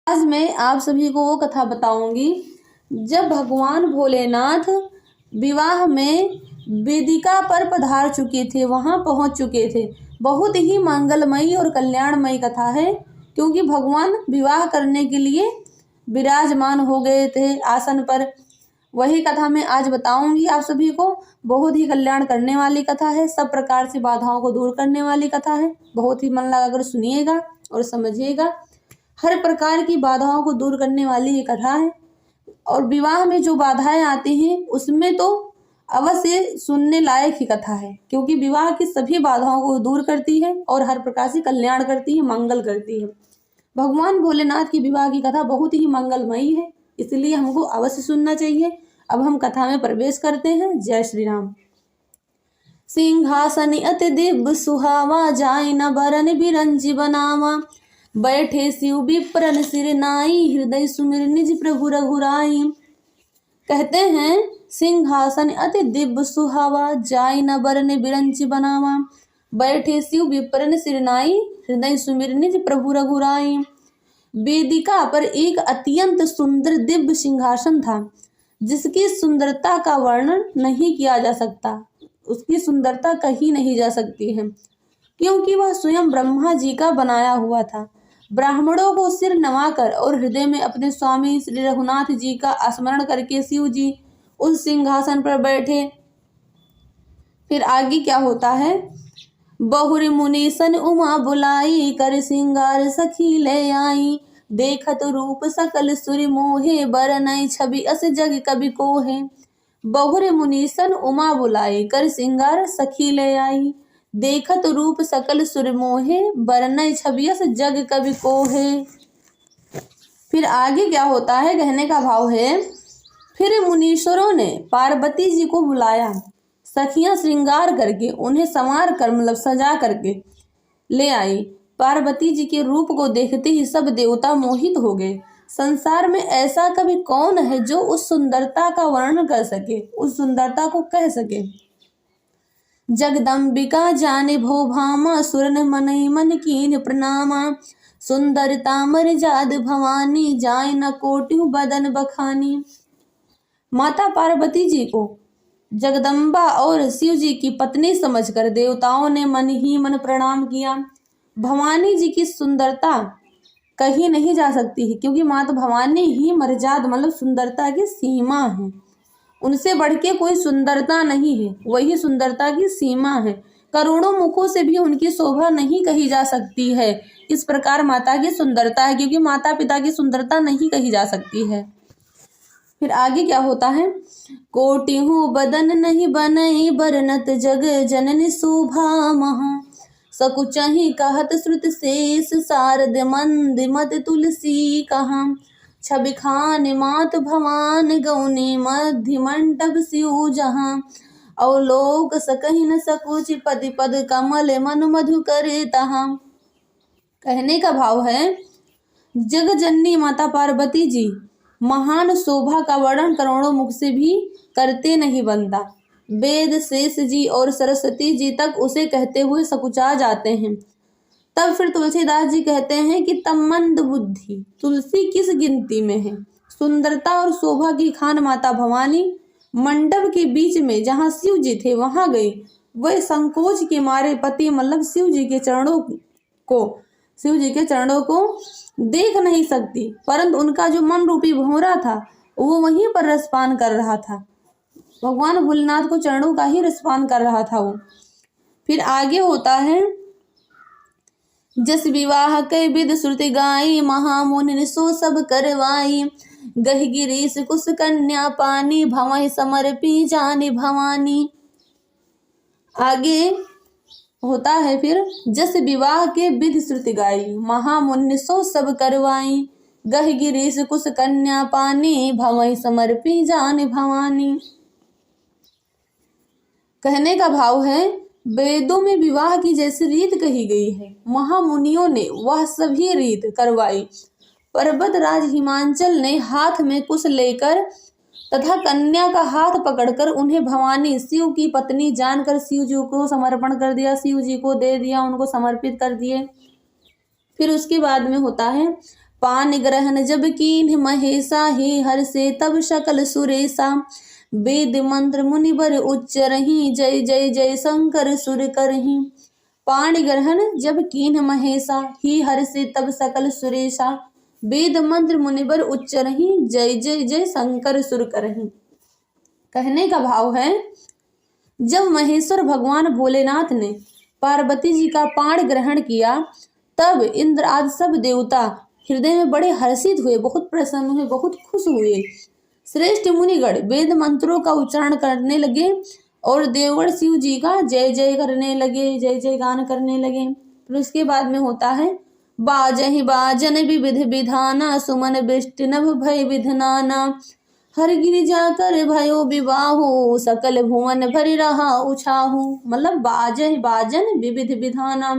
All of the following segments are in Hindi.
आज मैं आप सभी को वो कथा बताऊंगी जब भगवान भोलेनाथ विवाह में वेदिका पर पधार चुके थे, वहां पहुंच चुके थे। बहुत ही मंगलमयी और कल्याणमयी कथा है, क्योंकि भगवान विवाह करने के लिए विराजमान हो गए थे आसन पर। वही कथा मैं आज बताऊंगी आप सभी को। बहुत ही कल्याण करने वाली कथा है, सब प्रकार से बाधाओं को दूर करने वाली कथा है। बहुत ही मन लगाकर सुनिएगा और समझिएगा। हर प्रकार की बाधाओं को दूर करने वाली ये कथा है। और विवाह में जो बाधाएं आती हैं उसमें तो अवश्य सुनने लायक ही कथा है, क्योंकि विवाह की सभी बाधाओं को दूर करती है और हर प्रकार से कल्याण करती है, मंगल करती है। भगवान भोलेनाथ की विवाह की कथा बहुत ही मंगलमयी है, इसलिए हमको अवश्य सुनना चाहिए। अब हम कथा में प्रवेश करते हैं। जय श्री राम। सिंहासन अति दिव्य सुहावा, जाय न बरन बिरंज बनावा। बैठे शिव विप्रन सिर नाई, हृदय सुमिर निज प्रभु रघुराई। कहते हैं सिंहासन अति दिव्य सुहावा, जाय न बरन बिरंज बनावा। बैठे शिव विप्रन सिर नाई, हृदय सुमिर निज प्रभु रघुराई। वेदिका पर एक अत्यंत सुंदर दिव्य सिंहासन था, जिसकी सुंदरता का वर्णन नहीं किया जा सकता। उसकी सुंदरता कही नहीं जा सकती है, क्योंकि वह स्वयं ब्रह्मा जी का बनाया हुआ था। ब्राह्मणों को सिर नवाकर और हृदय में अपने स्वामी श्री रघुनाथ जी का स्मरण करके शिव जी उस सिंहासन पर बैठे। फिर आगे क्या होता है। बहुरी मुनीसन उमा बुलाई, कर सिंगार सखी ले आई। देखत रूप सकल सुर मोहे, बरनई छवि अस जग कवि कोहे। बहुरे मुनीसन उमा बुलाई, कर सिंगार सखी ले आई। देखत रूप सकल सुर मोहे, बरनई छवि अस जग कवि कोहे। फिर आगे क्या होता है, कहने का भाव है। फिर मुनीश्वरों ने पार्वती जी को बुलाया, सखियां श्रृंगार करके उन्हें संवार कर मतलब सजा करके ले आई। पार्वती जी के रूप को देखते ही सब देवता मोहित हो गए। संसार में ऐसा कभी कौन है जो उस सुंदरता का वर्णन कर सके, उस सुंदरता को कह सके। जगदम्बिका जाने भो भामा, सुरन मनई मन कीन प्रणामा। सुंदरता मर जाद भवानी, जाय न कोटि बदन बखानी। माता पार्वती जी को जगदम्बा और शिव जी की पत्नी समझकर देवताओं ने मन ही मन प्रणाम किया। भवानी जी की सुंदरता कही नहीं जा सकती है, क्योंकि माता भवानी ही मर्याद मतलब सुंदरता की सीमा है। उनसे बढ़ के कोई सुंदरता नहीं है, वही सुंदरता की सीमा है। करोड़ों मुखों से भी उनकी शोभा नहीं कही जा सकती है। इस प्रकार माता की सुंदरता है, क्योंकि माता पिता की सुंदरता नहीं कही जा सकती है। फिर आगे क्या होता है। कोटि हूँ बदन नहीं बनई, बरनत जग जननी शोभा महा। सकुचहि कहत श्रुत शेष, शारद मंद मत तुलसी कहा। छवि खान मात भवान, गौनी मध्य मंडप शिव जहाँ। अवलोक सकहि न सकुच, पद पद कमल मन मधु करे तहाँ। कहने का भाव है। जग जननी माता पार्वती जी महान शोभा का वर्णन करोड़ों मुख से भी करते नहीं बनता। वेद शेष जी और सरस्वती जी तक उसे कहते हुए सकुचा जाते हैं। तब फिर तुलसीदास जी कहते हैं कि तब मंद बुद्धि तुलसी किस गिनती में है। सुंदरता और शोभा की खान माता भवानी मंडप के बीच में जहाँ शिव जी थे वहां गई। वह संकोच के मारे पति मतलब शिव जी के चरणों को देख नहीं सकती, परंतु उनका जो मन रूपी भंवरा था वो वहीं पर रसपान कर रहा था। भगवान भोलेनाथ को चरणों का ही रसपान कर रहा था वो। फिर आगे होता है। जस विवाह के विद श्रुति गाई, महामुनि सो सब करवाई। गहि गिरीश कुश कन्या पानी, भवहि समर्पी जानी भवानी। आगे होता है फिर। जस विवाह के विधि श्रुति गाई, महामुनि सो सब करवाई। गहि गिरीश कुश कन्या पानी, भवहि समर्पी जानी भवानी। कहने का भाव है। वेदों में विवाह की जैसी रीत कही गई है, महामुनियों ने वह सभी रीत करवाई। पर्वत राज हिमांचल ने हाथ में कुश लेकर तथा कन्या का हाथ पकड़कर उन्हें भवानी शिव की पत्नी जानकर शिव जी को समर्पण कर दिया, शिव जी को दे दिया, उनको समर्पित कर दिए। फिर उसके बाद में होता है। पान ग्रहण जब कीन्ह महेशा, हे हर से तब सकल सुरेशा। वेद मंत्र मुनिवर उच्चरहि, जय जय जय शंकर सुर करहि। पाण ग्रहण जब कीन्ह महेशा, ही हर से तब सकल सुरेशा। वेद मंत्र मुनिवर उच्चरहि, जय जय जय शंकर सुर करहि। कहने का भाव है, जब महेश्वर भगवान भोलेनाथ ने पार्वती जी का पाण ग्रहण किया, तब इंद्र आदि सब देवता हृदय में बड़े हर्षित हुए, बहुत प्रसन्न हुए, बहुत खुश हुए। श्रेष्ठ मुनिगण वेद मंत्रों का उच्चारण करने लगे और देवगण शिव जी का जय जय करने लगे, जय जय गान करने लगे। फिर उसके बाद में होता है, बाजहि बाजन विविध विधाना, सुमन वृष्टि नभ भय विधनाना। हर गिरि जाकर भयो विवाहो, सकल भुवन भरि रहा उछाहू। मतलब बाजहि बाजन विविध विधाना,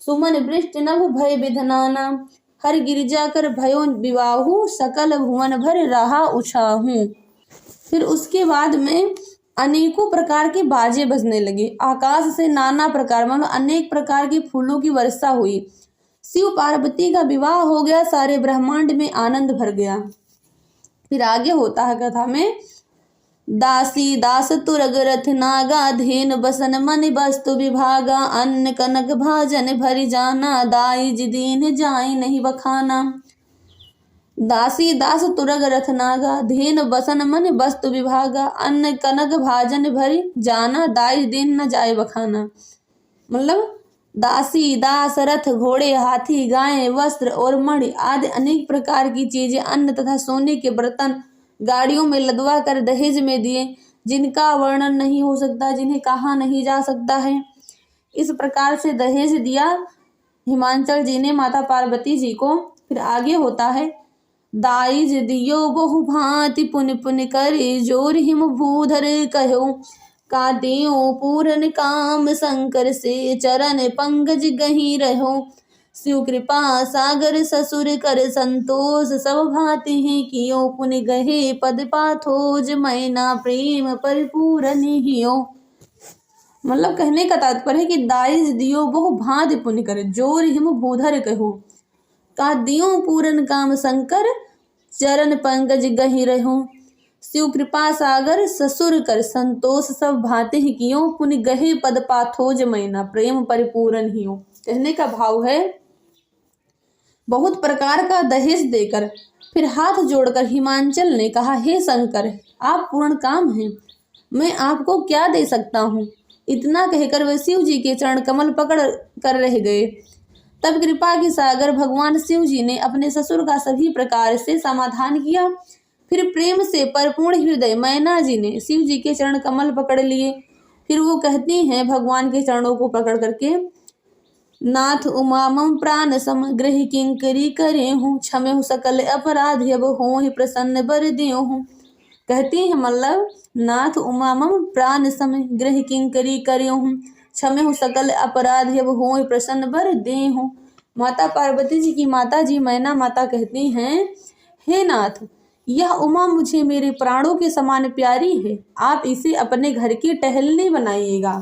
सुमन वृष्टि नभ भय विधनाना। हर गिरिजा कर भयो विवाहु, सकल भुवन भर रहा उछाहू। फिर उसके बाद में अनेकों प्रकार के बाजे बजने लगे, आकाश से नाना प्रकार मतलब अनेक प्रकार के फूलों की वर्षा हुई। शिव पार्वती का विवाह हो गया, सारे ब्रह्मांड में आनंद भर गया। फिर आगे होता है कथा में, दासी दास तुरग रथ नागा, धेनु बसन मन वस्तु विभागा। अन्न कनक भाजन भरि जाना, दाई जी दीन जाई नहीं बखाना। दासी दास तुरग रथ नागा, धेनु बसन मन वस्तु विभागा। अन्न कनक भाजन भरि जाना, दाई दीन न जाए बखाना। मतलब दासी दास रथ घोड़े हाथी गायें वस्त्र और मणि आदि अनेक प्रकार की चीजें, अन्न तथा सोने के बर्तन गाड़ियों में लदवा कर दहेज में दिए, जिनका वर्णन नहीं हो सकता, जिन्हें कहा नहीं जा सकता है। इस प्रकार से दहेज दिया हिमांचल जी ने माता पार्वती जी को। फिर आगे होता है, दाइज दियो बहु भांति पुन पुन करे, जोर हिम भूधर कहो। का दियो पूरन काम शंकर से, चरण पंकज गही रहो। शिव कृपा सागर ससुर कर संतोष, सब भांति ही कियो पुन गहे पद पाथोज। मैना प्रेम परिपूरन हियो। मतलब कहने का तात्पर्य है कि दाइज दियो बहु भांति पुण्य करे, जोर हिम भूधर कहो। का दियो पूरन काम शंकर, चरण पंकज गही रहो। शिव कृपा सागर ससुर कर संतोष, सब भांति ही कियो पुनि गहे पद पाथोज। मैना प्रेम परिपूरन हियो। कहने का भाव है, बहुत प्रकार का दहेज देकर फिर हाथ जोड़कर हिमांचल ने कहा, हे शंकर आप पूर्ण काम हैं, मैं आपको क्या दे सकता हूँ। इतना कहकर वे शिव जी के चरण कमल पकड़ कर रह गए। तब कृपा के सागर भगवान शिव जी ने अपने ससुर का सभी प्रकार से समाधान किया। फिर प्रेम से परिपूर्ण हृदय मैना जी ने शिव जी के चरण कमल पकड़ लिए। फिर वो कहती हैं भगवान के चरणों को पकड़ करके, नाथ उमा मम प्राण समग्रह किंकरी करे हूँ, क्षमे हूँ सकल अपराध अब हो ही प्रसन्न बर दियो हूँ। कहती है मतलब, नाथ उमा मम प्राण समग्रह किंकरी करे हूँ, क्षमे हूँ सकल अपराध अब हो ही प्रसन्न बर दे हूँ। माता पार्वती जी की माता जी मैना माता कहती हैं, हे नाथ यह उमा मुझे मेरे प्राणों के समान प्यारी है, आप इसे अपने घर की टहलनी बनाइएगा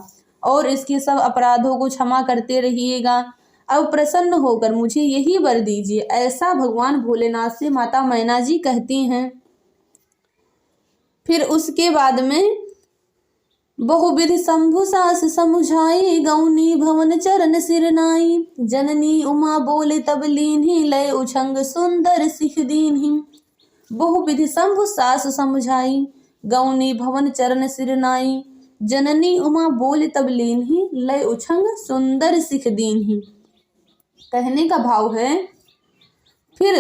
और इसके सब अपराधों को क्षमा करते रहिएगा। अब प्रसन्न होकर मुझे यही वर दीजिए। ऐसा भगवान भोलेनाथ से माता मैना जी कहती हैं। फिर उसके बाद में, बहुविधि शंभु सास समुझाई, गौनी भवन चरण सिरनाई। जननी उमा बोले तब लीन्ही, लय उछंग सुंदर सिख दीन्ही। बहुविधि शंभु सास समुझाई, गौनी भवन चरण सिरनाई। जननी उमा बोले तब लीन्ही, लय उछंग सुंदर सिख दीन्ही। कहने का भाव है, फिर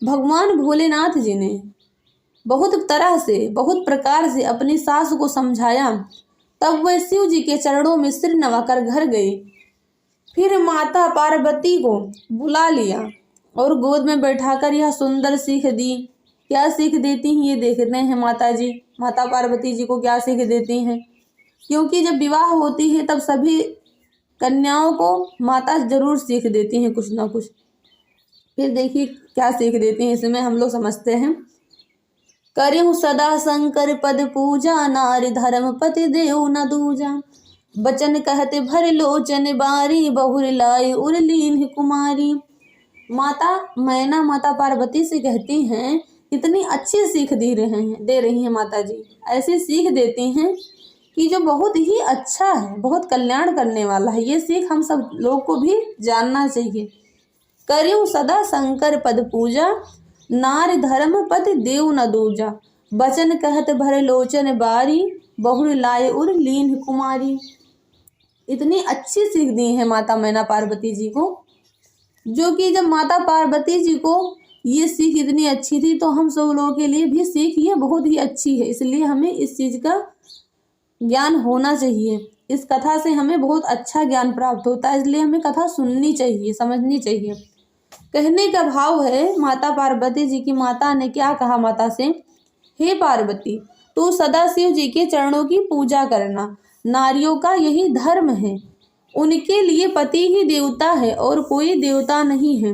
भगवान भोलेनाथ जी ने बहुत तरह से बहुत प्रकार से अपनी सास को समझाया। तब वह शिव जी के चरणों में सिर नवाकर घर गई। फिर माता पार्वती को बुला लिया और गोद में बैठाकर यह सुंदर सीख दी। क्या सीख देती हैं ये देखते हैं माता जी, माता पार्वती जी को क्या सीख देती हैं। क्योंकि जब विवाह होती है तब सभी कन्याओं को माता जरूर सीख देती हैं कुछ ना कुछ। फिर देखिए क्या सीख देती हैं, इसमें हम लोग समझते हैं। करेहु सदा शंकर पद पूजा, नारी धर्म पति देव न दूजा। बचन कहते भर लोचन बारी, बहुर लाई उर लीन कुमारी। माता मैना माता पार्वती से कहती हैं, इतनी अच्छी सीख दे रही हैं माता जी। ऐसी सीख देती हैं कि जो बहुत ही अच्छा है, बहुत कल्याण करने वाला है। ये सीख हम सब लोग को भी जानना चाहिए। करियो सदा शंकर पद पूजा, नार धर्म पद देव न दूजा। बचन कहत भर लोचन बारी, बहुर लाए उर लीन कुमारी। इतनी अच्छी सीख दी है माता मैना पार्वती जी को, जो कि जब माता पार्वती जी को ये सीख इतनी अच्छी थी तो हम सब लोगों के लिए भी सीख ये बहुत ही अच्छी है। इसलिए हमें इस चीज़ का ज्ञान होना चाहिए। इस कथा से हमें बहुत अच्छा ज्ञान प्राप्त होता है, इसलिए हमें कथा सुननी चाहिए, समझनी चाहिए। कहने का भाव है माता पार्वती जी की माता ने क्या कहा माता से, हे पार्वती तू सदा शिव जी के चरणों की पूजा करना, नारियों का यही धर्म है। उनके लिए पति ही देवता है और कोई देवता नहीं है,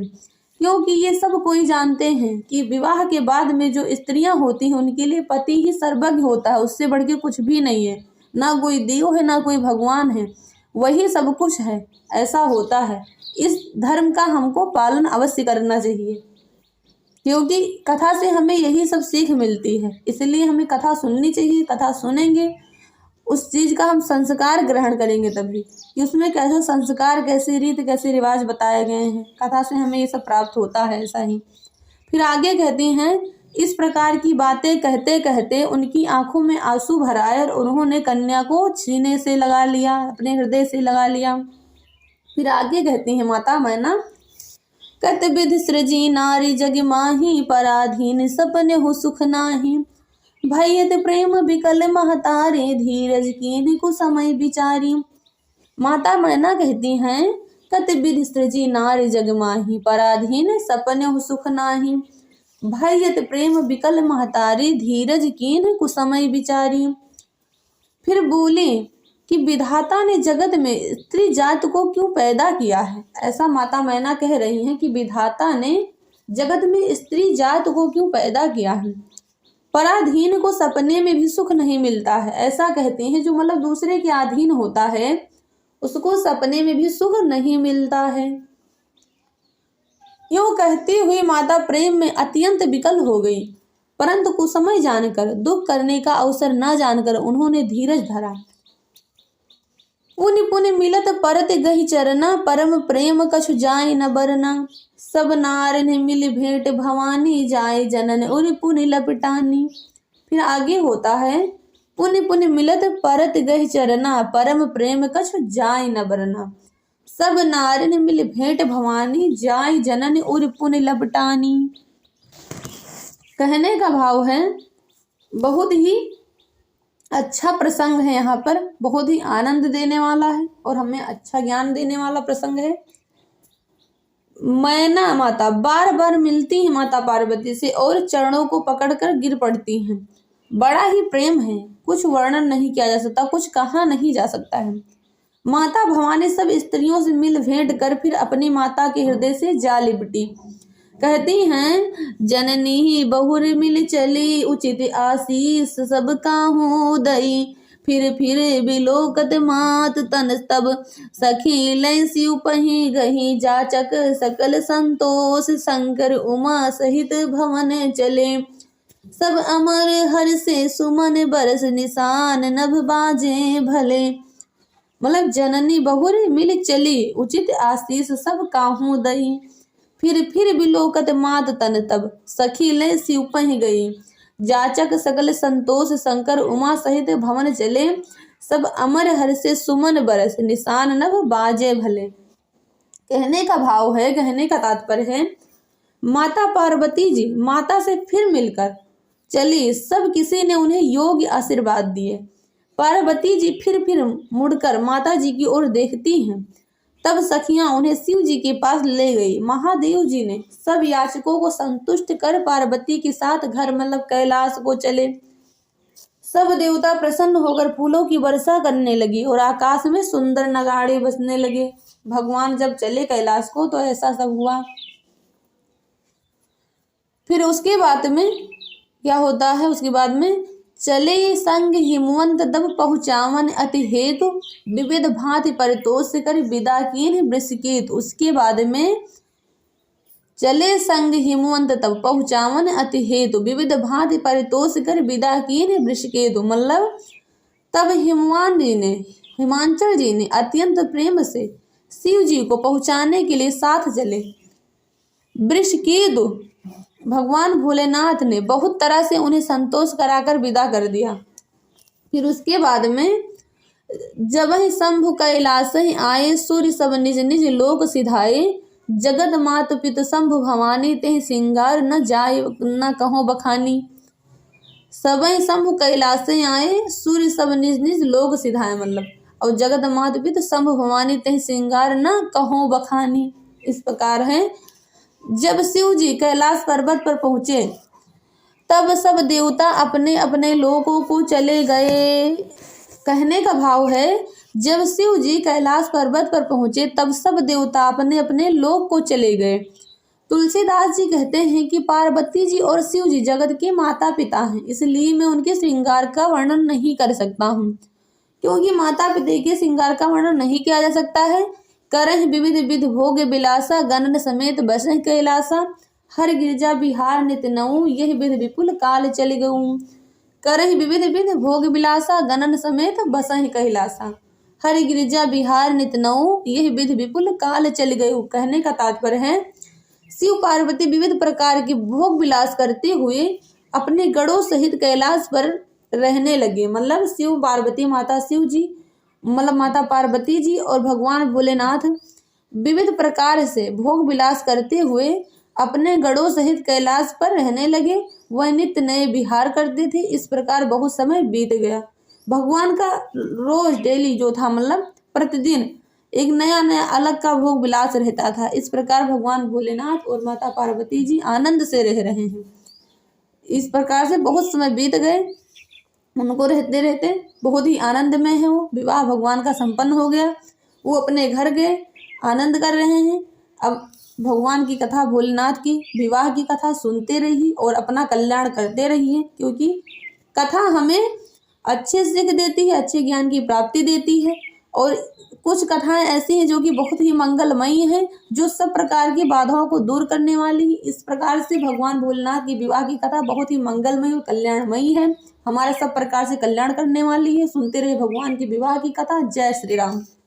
क्योंकि ये सब कोई जानते हैं कि विवाह के बाद में जो स्त्रियां होती हैं उनके लिए पति ही सर्वज्ञ होता है, उससे बढ़ के कुछ भी नहीं है। ना कोई देव है, ना कोई भगवान है, वही सब कुछ है, ऐसा होता है। इस धर्म का हमको पालन अवश्य करना चाहिए, क्योंकि कथा से हमें यही सब सीख मिलती है। इसलिए हमें कथा सुननी चाहिए। कथा सुनेंगे, उस चीज़ का हम संस्कार ग्रहण करेंगे तभी कि उसमें कैसे संस्कार, कैसे रीत, कैसे रिवाज बताए गए हैं। कथा से हमें ये सब प्राप्त होता है। ऐसा ही फिर आगे कहती हैं, इस प्रकार की बातें कहते कहते उनकी आंखों में आंसू भर आए और उन्होंने कन्या को सीने से लगा लिया, अपने हृदय से लगा लिया। फिर आगे कहती हैं माता मैना, कत विधि सृजी नारी जग माही, पराधीन सपने हो सुख नाही। भयत प्रेम विकल महतारे, धीरज कीन कुसमय विचारी। माता मैना कहती हैं, कत विधि सृजी नारी जग माही, पराधीन सपने हो सुख नाही। भयत प्रेम विकल महतारी, धीरज कीन कुसमय विचारी। फिर बोले कि विधाता ने जगत में स्त्री जात को क्यों पैदा किया है। ऐसा माता मैना कह रही हैं कि विधाता ने जगत में स्त्री जात को क्यों पैदा किया है। पराधीन को सपने में भी सुख नहीं मिलता है। ऐसा कहते हैं जो मतलब दूसरे के अधीन होता है उसको सपने में भी सुख नहीं मिलता है। यूं कहती हुई माता प्रेम में अत्यंत विकल हो गई, परंतु कुसमय जानकर, दुख करने का अवसर न जानकर उन्होंने धीरज धरा। पुनि पुनि मिलत परत गही चरना, परम प्रेम कछु जाय न बरना। सब नार ने मिल भेंट भवानी, जाय जनन उर पुनि लपटानी। फिर आगे होता है, पुनि पुनि मिलत परत गही चरना, परम प्रेम कछु जाय न बरना। सब नार ने मिल भेंट भवानी, जाय जनन उर पुनि लपटानी। कहने का भाव है बहुत ही अच्छा प्रसंग है। यहाँ पर बहुत ही आनंद देने वाला है और हमें अच्छा ज्ञान देने वाला प्रसंग है। मैना माता बार बार मिलती है माता पार्वती से और चरणों को पकड़कर गिर पड़ती हैं। बड़ा ही प्रेम है, कुछ वर्णन नहीं किया जा सकता, कुछ कहा नहीं जा सकता है। माता भवानी सब स्त्रियों से मिल भेंट कर फिर अपनी माता के हृदय से जा लिपटी। कहती हैं, जननी बहुर मिल चली, उचित आशीष सब काहू दई। फिर बिलोकत मात तन तब, सखी लय सिउ पही गही। जाचक सकल संतोष, शंकर उमा सहित भवन चले। सब अमर हर से सुमन बरस, निशान नभ बाजे भले। मतलब जननी बहुर मिल चली, उचित आशीष सब काहू दई। फिर बिलोकत मात तन तब, सखी लय सिउ पही गई। जाचक सकल संतोष, शंकर उमा सहित भवन चले। सब अमर हर से सुमन बरस, निशान नभ बाजे भले। कहने का भाव है, कहने का तात्पर्य है, माता पार्वती जी माता से फिर मिलकर चली। सब किसी ने उन्हें योग्य आशीर्वाद दिए। पार्वती जी फिर मुड़कर माता जी की ओर देखती हैं। तब सखियां उन्हें शिव जी के पास ले गई। महादेव जी ने सब याचकों को संतुष्ट कर पार्वती के साथ घर मतलब कैलाश को चले। सब देवता प्रसन्न होकर फूलों की वर्षा करने लगी और आकाश में सुंदर नगाड़े बजने लगे। भगवान जब चले कैलाश को तो ऐसा सब हुआ। फिर उसके बाद में क्या होता है, उसके बाद में चले संग हिमवंत दब पहुँचावन, अति हेतु विविध भांति परितोष कर विदा कीन वृषकेतु। उसके बाद में चले संग हिमवंत तब पहुँचावन अति हेतु विविध भांति परितोष कर विदा कीन वृषकेतु। मतलब तब हिमांचल जी ने अत्यंत प्रेम से शिव जी को पहुँचाने के लिए साथ चले। वृषकेतु भगवान भोलेनाथ ने बहुत तरह से उन्हें संतोष कराकर विदा कर दिया। फिर उसके बाद में जब ही शंभु कैलाश ही आए सूर्य सब निज निज लोक सिधाए। जगत मात पित शंभु भवानी तेह सिंगार न जाय न कहो बखानी। सब ही शंभु कैलाश से आए सूर्य सब निज निज लोक सिधाए मतलब, और जगत मात पित शंभु भवानी तेह सिंगार न कहो बखानी। इस प्रकार है। जब शिव जी कैलाश पर्वत पर पहुँचे तब सब देवता अपने अपने लोकों को चले गए। कहने का भाव है जब शिव जी कैलाश पर्वत पर पहुँचे तब सब देवता अपने अपने लोक को चले गए। तुलसीदास जी कहते हैं कि पार्वती जी और शिव जी जगत के माता पिता हैं, इसलिए मैं उनके श्रृंगार का वर्णन नहीं कर सकता हूँ। क्योंकि माता पिता के श्रृंगार का वर्णन नहीं किया जा सकता है। करह विविध विध भोग बिलासा गणन समेत बसह कैलासा। हर गिरजा बिहार नित नऊ यह विध विपुल काल चल गऊ। करह विविध विध भोग बिलासा गणन समेत बसह कैलासा। हर गिरजा बिहार नित नऊ यह विध विपुल काल चल गऊ। कहने का तात्पर्य है शिव पार्वती विविध प्रकार के भोग विलास करते हुए अपने गणों सहित कैलाश पर रहने लगे। मतलब शिव पार्वती माता शिव जी मतलब माता पार्वती जी और भगवान भोलेनाथ विविध प्रकार से भोग विलास करते हुए अपने गणों सहित कैलाश पर रहने लगे। वह नित्य नए विहार करते थे। इस प्रकार बहुत समय बीत गया। भगवान का रोज डेली जो था मतलब प्रतिदिन एक नया नया अलग का भोग विलास रहता था। इस प्रकार भगवान भोलेनाथ और माता पार्वती जी आनंद से रह रहे हैं। इस प्रकार से बहुत समय बीत गए। उनको रहते रहते बहुत ही आनंद में है। वो विवाह भगवान का संपन्न हो गया। वो अपने घर गए, आनंद कर रहे हैं। अब भगवान की कथा, भोलेनाथ की विवाह की कथा सुनते रहिए और अपना कल्याण करते रहिए, क्योंकि कथा हमें अच्छे सीख देती है, अच्छे ज्ञान की प्राप्ति देती है। और कुछ कथाएं ऐसी हैं जो कि बहुत ही मंगलमयी हैं, जो सब प्रकार की बाधाओं को दूर करने वाली। इस प्रकार से भगवान भोलेनाथ की विवाह की कथा बहुत ही मंगलमयी और कल्याणमयी है, हमारे सब प्रकार से कल्याण करने वाली है। सुनते रहे भगवान की विवाह की कथा। जय श्री राम।